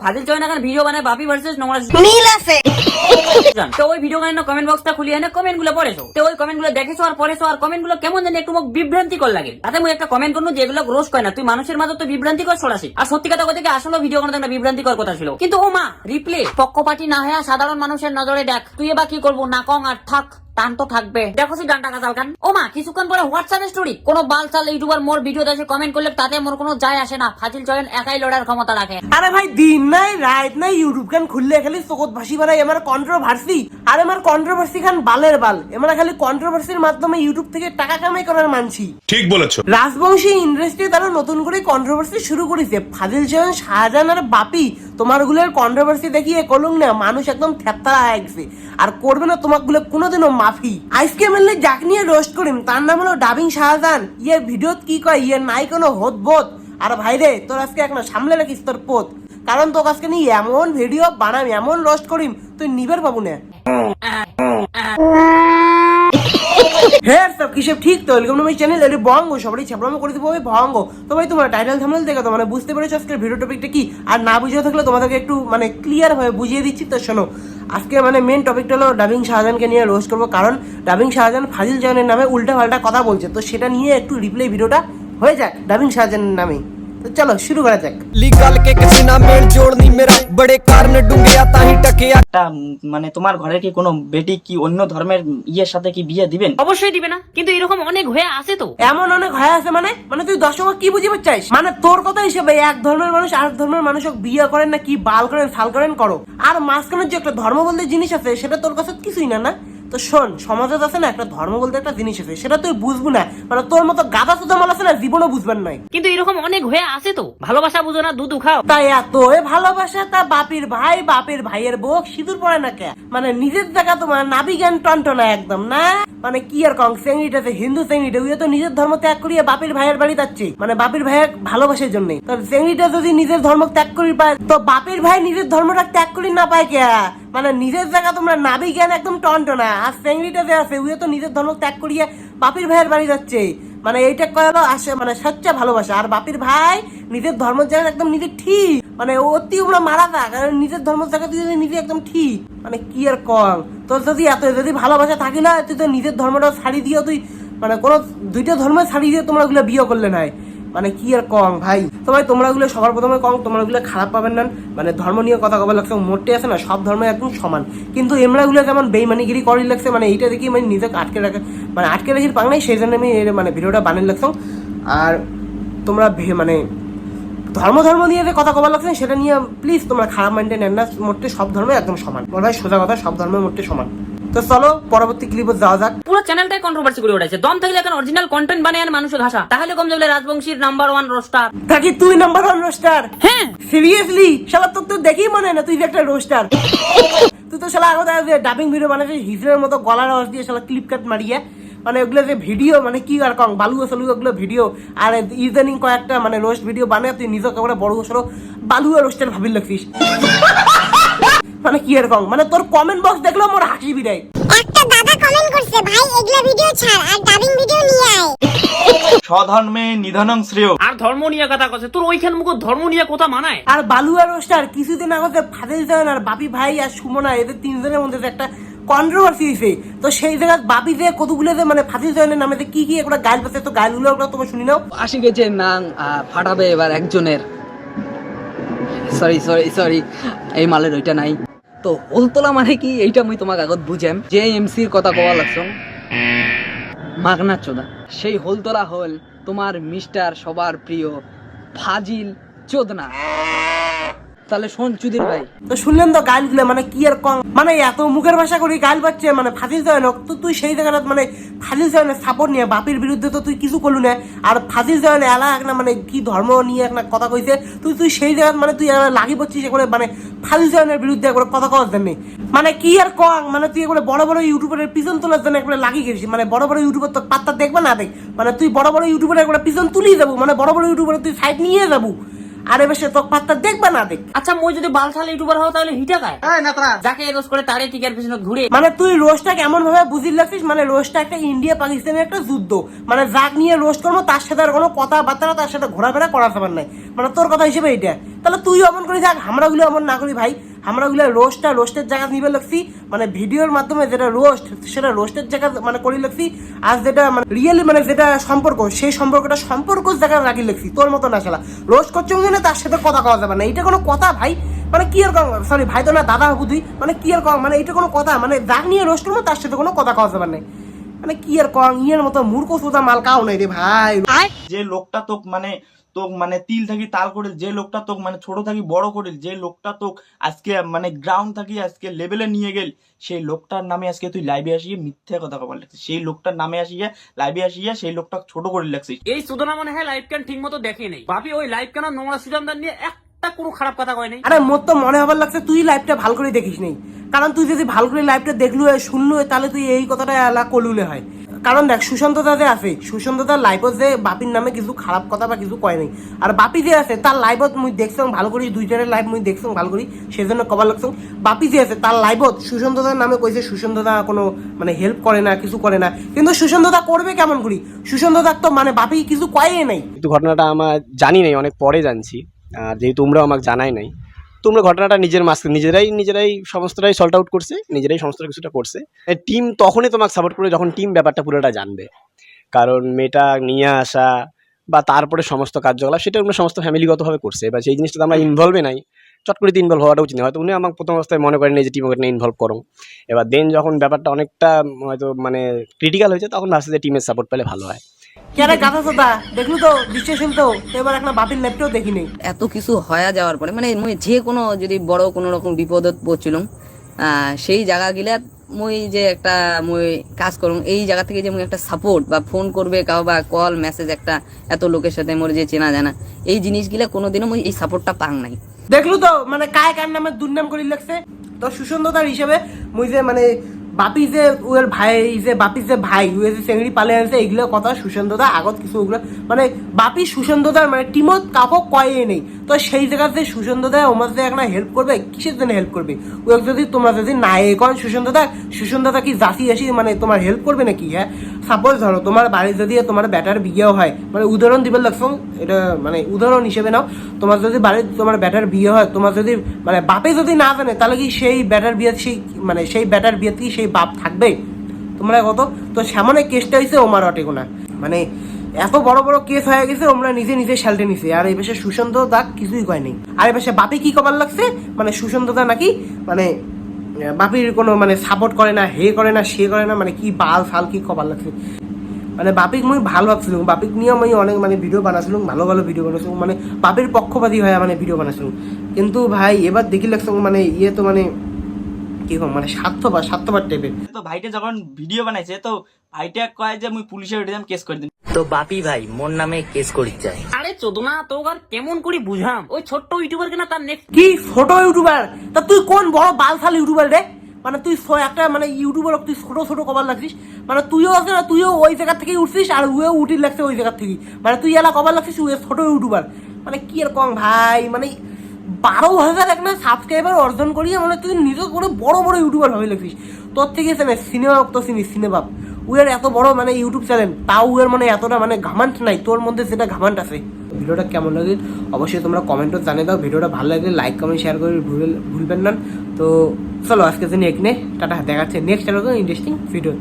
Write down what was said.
ফাজিল জয় না ভিডিও বানায় বাপি ভার্সেস নোংরা মিল আছে। তো ওই ভিডিও গানের কমেন্ট বক্সটা খুলে এনে কমেন্ট গুলো পড়েছো, তো ওই কমেন্ট গুলো দেখেছো আর পড়েছো, আর কমেন্ট গুলো কেমন জানি একটু মুখ বিভ্রান্তিকর লাগে। তাতে মুই একটা কমেন্ট করবো যেগুলো রোজ কয় না, তুই মানুষের মাঝে তো বিভ্রান্তিকর ছড়াসি। আর সত্যি কথা বলতে আসলে ভিডিও গানে একটা বিভ্রান্তিকর কথা ছিল, কিন্তু ও মা রিপ্লে পক্ষপাতি না হয়ে সাধারণ মানুষের নজরে দেখ, তুই এবার কি করবো না কং আর থাক টান তো থাকবে। দেখো সি গানটা কাজাল খান। ও মা কিছুক্ষণ পরে হোয়াটসঅ্যাপ স্টোরি কোন বালচাল ইউটিউবার মোর ভিডিও দেখে কমেন্ট করলে তাতে মোর কোনো যায় আসে না, ফাজিল জয়েন একাই লড়ার ক্ষমতা রাখে। আরে ভাই দিন নাই রাত নাই ইউটিউব খান খুললে খালি চোখত ভাসি বানাই আমার কন্ট্রোভার্সি। আর আমার কন্ট্রোভার্সি খান বালের বাল, এমারা খালি কন্ট্রোভার্সির মাধ্যমে ইউটিউব থেকে টাকা কামাই করার মানছি। ঠিক বলেছো। রাজবংশী ইন্ডাস্ট্রি তারা নতুন করে কন্ট্রোভার্সি শুরু করেছে। ফাজিল জয়েন, শাহজাহান আর বাপি তোমার গুলোর কন্ট্রোভার্সি দেখিয়ে কলং না মানুষ একদম থ্যাপতারা হয়ে গেছে, আর করবে না তোমার গুলো কোনোদিনও মাফি। আজকে মেনলি যাক নিয়ে রোস্ট করিম তার নাম হলো ডাবিং শাহজাহান। ইয়ের ভিডিও কি কয়, ইয়ের নাই কোনো হোদ বোধ। আর ভাই রে তোর আজকে একটা সামলে রাখিস তোর পোত, কারণ তোর আজকে নিয়ে এমন ভিডিও বানাবি এমন রোস্ট করিম তুই নিবের পাবো না। হ্যাঁ সব কি সব ঠিক তো ওয়েলকাম টু মাই চ্যানেল। এর বঙ্গ সবারই ছাপড়ামো করে দেবো ভঙ্গ। তো ভাই তোমার টাইটেল থাম্বনেল দেখে তো মানে বুঝতে পেরেছো আজকের ভিডিও টপিকটা কি, আর না বুঝে থাকলে তোমাদেরকে একটু মানে ক্লিয়ার ভাবে বুঝিয়ে দিচ্ছি। তো শোনো, আজকে মানে মেন টপিকটা হলো ডাবিং শাহজাহানকে নিয়ে রোস্ট করবো, কারণ ডাবিং শাহজাহান ফাজিল জয়েনের নামে উল্টা পাল্টা কথা বলছে। তো সেটা নিয়ে একটু রিপ্লাই ভিডিওটা হয়ে যাক ডাবিং শাহজাহানের নামে। তো চলো শুরু করা যাক। लीगल के किसी ना मेल जोड़नी मेरा बड़े कारण डूंगे आता ही टकिया। মানে তোমার ঘরে কি কোনো বেটি কি অন্য ধর্মের ইয়ের সাথে কি বিয়ে দিবেন? অবশ্যই দিবে না, কিন্তু এরকম অনেক হয়ে আছে তো। এমন অনেক হয়ে আছে মানে মানে তুই দর্শক কি বুঝিতে চাইস? মানে তোর কথা হিসেবে এক ধর্মের মানুষ আরেক ধর্মের মানুষকে বিয়ে করেন না কি বাল করেন সাল করেন করো, আর মাঝখানে যে একটা ধর্ম বলতে জিনিস আছে সেটা তোর কাছে কিছুই না। না তো শোন, সমাজে আছে না একটা ধর্ম বলতে একটা জিনিস আছে, সেটা তুই বুঝবো না, মানে তোর মতো গাদা সুদা মাল আছে না জীবনও বুঝবেন নাই। কিন্তু এরকম অনেক হয়ে আছে তো, ভালোবাসা বুঝো না দুধ খাও। তাই এত ভালোবাসা তা বাপির ভাই বাপের ভাইয়ের বউ সিঁদুর পড়ে না কে, মানে নিজের জায়গা তোমার নাবি জ্ঞান টনটনা একদম না। মানে কি আর কং সেঙ্গিটাতে হিন্দু সেঙ্গিটা উইয়ে তো নিজের ধর্ম ত্যাগ করিয়ে বাপির ভাইয়ের বাড়ি যাচ্ছে, মানে বাপির ভাইয়ের ভালোবাসার জন্য। তো সেঙ্গিটা যদি নিজের ধর্ম ত্যাগ করি পায়, তো বাপির ভাই নিজের ধর্মটা ত্যাগ করি না পায় কে, মানে নিজের জায়গা তোমরা নাবি জ্ঞান একদম টনটনা। আর সেঙ্গিটা যে আছে উইয়ে তো নিজের ধর্ম ত্যাগ করিয়ে বাপির ভাইয়ের বাড়ি যাচ্ছে, মানে এইটা করালো আসে মানে সচ্চা ভালোবাসা। আর বাপির ভাই নিজের ধর্ম জায়গা একদম নিজে ঠিক, মানে অতি উমরা মারা থাক, কারণ নিজের ধর্ম জায়গা তুই যদি নিজে একদম ঠিক, মানে কি আর কম তোর যদি এত যদি ভালোবাসা থাকি না তুই তো নিজের ধর্মটা ছাড়ি দিয়ে তুই মানে কোনো দুইটা ধর্ম ছাড়ি দিয়ে তোমরা গুলো বিয়ে করলে নাই, মানে কি আর কম ভাই। তো ভাই তোমরা গুলো সবার প্রথমে কম তোমরা গুলো খারাপ পাবেন না, মানে ধর্ম নিয়ে কথা কবার লাগছে মোটে আছে না সব ধর্ম একদম সমান, কিন্তু এমরা গুলো যেমন বেইমানিগিরি করি লাগছে, মানে এইটা দেখি মানে নিজেকে আটকে রাখে মানে আটকে রাখির পাং নাই, সেই জন্য আমি মানে ভিডিওটা বানিয়ে লাগতাম। আর তোমরা মানে ধর্ম নিয়ে যে কথা কবার লাগছে সেটা নিয়ে প্লিজ তোমরা খারাপ মাইন্ডে নেন না, মোটে সব ধর্ম একদম সমান, ভাই সোজা কথা সব ধর্মের মোটে সমান। তো চলো পরবর্তী ক্লিপে যাওয়া যাক। পুরো চ্যানেলটাই কন্ট্রোভার্সি করে উঠেছে, দম থাকলে এখন অরিজিনাল কন্টেন্ট বানিয়ে আন মানুষের ভাষা, তাহলে কম যাবে রাজবংশীর নাম্বার 1 রোস্টার থাকি তুই নাম্বার 1 রোস্টার। হ্যাঁ সিরিয়াসলি শালা তোর তো দেখেই মনে হয় না তুই যে একটা রোস্টার। তুই তো শালা আগে ডাবিং ভিডিও বানাতে হিজড়ের মতো গলার আওয়াজ দিয়ে শালা ক্লিপ কাট মারিয়ে, মানে ওগুলো যে ভিডিও মানে কি আর কম বালুয়া সালুয়া ওগুলো ভিডিও, আর ইদানিং কয়েকটা মানে রোস্ট ভিডিও বানায় তুই নিজকে বড় বড় সরো বালুয়া রোস্টার ভাবি লাগছিস, মানে কি আর কম মানে তোর কমেন্ট বক্স দেখলো মোর হাসি বিড়াই। একটা দাদা কমেন্ট করছে ভাই এগুলা ভিডিও ছাড় আর ডাবিং ভিডিও নিয়ে আয়। স্বধর্মে নিধনং শ্রেয়। আর ধর্ম নিয়ে কথা কছে, তোর ওইখান মুখ ধর্ম নিয়ে কথা মানায়। আর বালুয়া রোস্টার কিছুদিন আগে ফাজিল জয়েন আর বাপি ভাই আর সুমনা এদের তিনজনের মধ্যে একটা কন্ট্রোভার্সি হয়েছে, তো সেই জায়গায় বাপি যে কতগুলো যে মানে ফাজিল জয়েনের নামে কি কি একটা গাইল পাচ্ছে, তো গাইলগুলো তোমরা শুনি নাও। আসি গেছে নাং ফাটাবে এবার একজনের, সরি এই মালের ওইটা নাই। তো হোলতলা মানে কি এইটা মুই তোমাকে আগত বুঝাম, যে এমসির কথা কওয়া লাগছো মাগনা চোদা, সেই হোলতলা হল তোমার মিস্টার সবার প্রিয় ফাজিল চোদনা। তাহলে শোন চুদির ভাই, তো শুনলেন তো গাইলগুলো মানে কি আর কম, মানে এত মুখের ভাষা করি গাইল পাচ্ছে মানে ফাজিল জয়েন, তো তুই সেই জায়গাটা মানে ফাজিল জয়েনের সাপোর্ট নিয়ে বাপির বিরুদ্ধে তো তুই কিছু করলু না, আর ফাজিল জয়েন এলা একটা মানে কি ধর্ম নিয়ে একটা কথা কইছে, তুই সেই জায়গা মানে তুই লাগি পড়ছিস করে মানে ফাজিল জয়েনের বিরুদ্ধে একবার কথা কওয়ার জন্য, মানে কি আর কম মানে তুই একবার বড় বড় ইউটিউবারের পিছন তোলার জন্য একবার লাগি গেছিস, মানে বড় বড় ইউটিউবার তো পাত্তা দেখবে না দেখ, মানে তুই বড় বড় ইউটিউবারের একবার পিছন তুলি যাবো, মানে বড় বড় ইউটিউবারের তুই সাইড নিয়ে যাবো, আর এবার সে তোক পাত্তা দেখবা না দেখ। আচ্ছা মই যদি বালছাল ইউটিউবার হও তাহলে হিটা কায় যাকে রোজ করে তারে টিকার পিছনে ঘুরে। মানে তুই রোস্টটাকে এমন ভাবে বুঝি লাগছিস মানে রোস্টটা একটা ইন্ডিয়া পাকিস্তানের একটা যুদ্ধ, মানে যাক নিয়ে রোস্ট করবো তার সাথে আর কোনো কথাবার্তা তার সাথে ঘোরাফেরা করা যাবার নাই, মানে তোর কথা হিসেবে এটা। তাহলে তুই অমন করে যাক, আমরাগুলো অমন না করি ভাই। আমরাগুলো রোস্টের জায়গা নিবে লাগছি, মানে ভিডিওর মাধ্যমে যেটা রোস্ট সেটা রোস্টের জায়গা মানে করি লাগছি। আর যেটা মানে রিয়েলি মানে যেটা সম্পর্ক সেই সম্পর্কটা জায়গা রাখি লাগছি। তোর মতো না শালা রোস্ট করছে মানে তার সাথে কথা কওয়া যাবে না, এটা কোনো কথা ভাই? মানে কি আর সরি ভাই তো না দাদা বুঝি, মানে কি আর মানে এটা কোনো কথা? মানে যাক নিয়ে রোস্ট করবো তার সাথে কোনো কথা কওয়া যাবে না, মানে কি আর ইয়ের মতো মূর্খ সোজা মাল কাও নাই রে ভাই। যে লোকটা তোক মানে তিল থাকি তাল করিল, যে লোকটা তোক মানে ছোট থাকি বড় করিল, যে লোকটা তোক আজকে মানে গ্রাউন্ড থাকি আজকে লেভেলে নিয়ে গেল, সেই লোকটার নামে আজকে তুই লাইভে আসিয়ে মিথ্যে কথা কবার লাগছিস। সেই লোকটার নামে আসিয়া লাইভে আসিয়া সেই লোকটা ছোট করে লাগছিস। এই সুদনা মনে হয় লাইভ ক্যান ঠিক মতো দেখে নেই। ভাবি ওই লাইভ ক্যান নোংরা সুজানদার নিয়ে একটা কোনো খারাপ কথা কয় নাই। আরে মোর তো মনে হবার লাগছে তুই লাইভটা ভালো করে দেখিস নেই, কারণ তুই যদি ভালো করে লাইভটা দেখলু শুনলু তাহলে তুই এই কথাটা এলা কলুলে হয়। কারণ দেখ সুশান্তদা যে আছে, সুশান্তদার লাইভত যে বাপির নামে কিছু খারাপ কথা বা কিছু কয় নাই, আর বাপি যে আছে তার লাইভত মুই দেখছং ভালো করি, দুইটারের লাইভ মুই দেখছং ভালো করি, সেজন্য কবার লাগছং। বাপি যে আছে তার লাইভত সুশান্তদার নামে কইছে সুশান্তদা কোনো মানে হেল্প করে না, কিছু করে না, কিন্তু সুশান্তদা করবে কেমন করি? সুশান্তদার তো মানে বাপি কিছু কয়ই নাই। কিন্তু ঘটনাটা আমার জানি নাই, অনেক পরে জানছি। আর যেহেতু তোমরাও আমাকে জানাই নাই, তোমরা ঘটনাটা নিজের মাঝখানে নিজেরাই সমস্তটাই সল্ট আউট করছে, নিজেরাই সমস্ত কিছুটা করছে। টিম তখনই তোমাকে সাপোর্ট করে যখন টিম ব্যাপারটা পুরোটা জানবে, কারণ মেয়েটা নিয়ে আসা বা তারপরে সমস্ত কার্যকলাপ সেটা আমরা সমস্ত ফ্যামিলিগতভাবে করছে। এবার সেই জিনিসটা আমরা ইনভলভে নাই, চট করে ইনভলভ হওয়াটা উচিত। হয়তো উনি আমাকে প্রথম অবস্থায় মনে করেন যে টিম ওকে ইনভলভ করো, এবার দেন যখন ব্যাপারটা অনেকটা হয়তো মানে ক্রিটিক্যাল হয়েছে তখন ভাবছে যে টিমের সাপোর্ট পেলে ভালো হয়। কেন গাথা সোদা দেখলু তো বিশ্লেষণ তো এবার একটা বাপির ল্যাপটপ দেখি নেই। এত কিছু হয়ে যাওয়ার পরে মানে মুই যে কোনো যদি বড় কোনো রকম বিপদত পড়ছিলাম, সেই জায়গা গিলা মুই যে একটা মুই কাজ করুম এই জায়গা থেকে যে মুই একটা সাপোর্ট বা ফোন করবে কাউ বা কল মেসেজ একটা এত লোকের সাথে মোর যে চেনা জানা এই জিনিসগুলা কোনোদিনও মুই এই সাপোর্টটা পাং নাই। দেখলু তো মানে কায় কার নামে দুর্নাম করি লাগছে। তো সুসন্দতার হিসেবে মুই যে মানে বাপি যে ওর ভাই যে বাপি যে ভাই ওই যে চেংড়ি পালে আনছে এইগুলো কথা সুসন্দতা আগত কিছু ওগুলো মানে বাপি সুসন্দতার মানে টিমত কাউকে কয়ে নেই। তো সেই জায়গাতে সুসন্দতা ওমার যে একটা হেল্প করবে, কিসের জন্য হেল্প করবে? ওই যদি তোমরা যদি নাই কন সুসন্দতা কি জাতি আসি মানে তোমার হেল্প করবে নাকি? হ্যাঁ সাপোজ ধরো তোমার বাড়ি যদি তোমার ব্যাটার বিয়েও হয়, মানে উদাহরণ দিবে লাগছো, এটা মানে উদাহরণ হিসেবে নাও, তোমার যদি বাড়ির তোমার ব্যাটার বিয়ে হয়, তোমার যদি মানে বাপে যদি না জানে তাহলে কি সেই ব্যাটার বিয়ে সেই ব্যাটার বিয়ে কি সেই বাপ থাকবে? তোমরা কত তো সামনে কেসটা হয়েছে ওমার অটেকোনা, মানে এত বড় বড় কেস হয়ে গেছে ওমরা নিজে শাল্টে নিছে। আর এই পাশে সুশান্ত দা কিছুই কয় নাই। আর এই পাশে বাপি কি কবার লাগছে মানে সুশান্ত দা নাকি মানে বাপির কোনো মানে সাপোর্ট করে না, হে করে না, সে করে না, মানে কি বাল ফাল কি কবার লাগছে। মানে বাপিক মুই ভালো ভাবছিলাম, বাপিক নিয়ে আমি অনেক মানে ভিডিও বানাছিলাম, ভালো ভিডিও বানাছিলাম, মানে বাপির পক্ষপাতী হয়ে মানে ভিডিও বানাছিলাম। কিন্তু ভাই এবার দেখি লাগছে মানে ইয়ে তো মানে কি মানে স্বার্থবার টাইপের। তো ভাইটা যখন ভিডিও বানাইছে তো ভাইটা কয় যে মুই পুলিশের উঠে কেস করে দিন। তো বাপি ভাই মোর নামে কেস করি চাই। আরে চোদনা তো আর কেমন করে বুঝাম, ওই ছোট্ট ইউটিউবার কিনা তার নেক্সট কি ছোট ইউটিউবার? তা তুই কোন বড় বালসাল ইউটিউবার রে? মানে তুই একটা মানে ইউটিউবার তুই ছোট কবার লাগছিস, মানে তুইও আছে না, তুইও ওই জায়গা থেকে উঠছিস আর উয়েও উঠি লাগছে ওই জায়গা থেকে, মানে তুই এলা কবার লাগছিস ওই ছোট ইউটিউবার। মানে কি আর কম ভাই, মানে 12,000 একটা সাবস্ক্রাইবার অর্জন করিয়ে মানে তুই নিজে করে বড় ইউটিউবার ভাবে লাগছিস। তোর থেকে সিনেমা তো চিনিস সিনেমা উয়ের এত বড় মানে ইউটিউব চ্যানেল, তাও উয়ের মানে এতটা মানে ঘামান্ট নাই, তোর মধ্যে যেটা ঘামান্ট আছে। ভিডিওটা কেমন লাগে অবশ্যই তোমরা কমেন্টও জানিয়ে দাও। ভিডিওটা ভালো লাগলে লাইক কমেন্ট শেয়ার করে ভুলবেন না। তো চলো আজকে জন্য টাটা, দেখাচ্ছে নেক্সট ইন্টারেস্টিং ভিডিও।